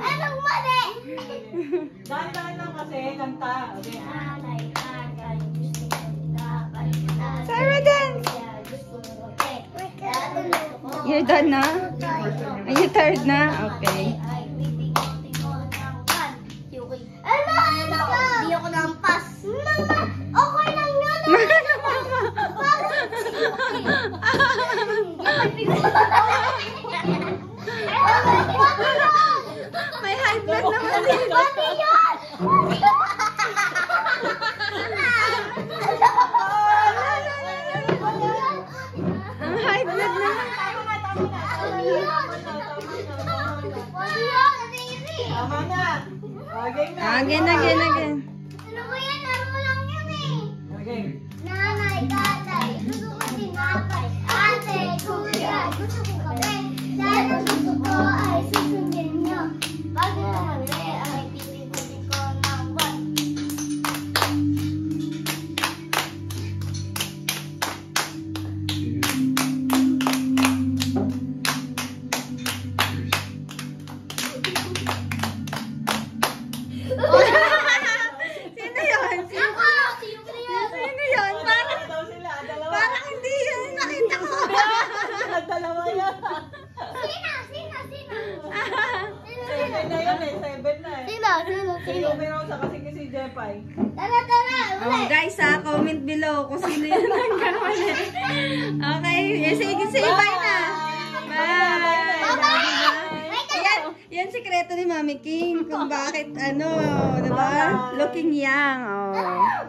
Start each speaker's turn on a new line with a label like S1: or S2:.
S1: Anong mali?
S2: Dahan-dahan lang kasi, kanta. Okay.
S3: Sarah dance! You're done na? Are you tired na? Okay.
S1: Hindi ako nampas. Mama, okay lang yun.
S3: May high blood naman din.
S1: Mami yun!
S3: Ang high blood naman.
S2: Tama na. Okay na.
S3: Again.
S1: Ano ba yan? Laro lang yun eh.
S2: Okay.
S1: Nanay, tatay, gusto ko tinapay. Ate, kuya, gusto ko kape. Dahil ang gusto ko ay susundin nyo. Pag nahali ay pipikutin ko ng what?
S3: Sino yun?
S1: Ako!
S3: Sino yun? Parang
S2: Daw sila, dalawa.
S3: parang hindi yun. Nakita ko.
S2: Dalawa yan.
S1: Sino?
S2: Seven na yun eh, seven na eh.
S1: Sino?
S2: Meron sa kasi si Jepay.
S1: Tara!
S3: Oh, guys, comment below kung sino yun ang kamali. Okay, say bye na. Bye. Yan sikreto ni Mami King kung bakit diba? Looking young. Oh.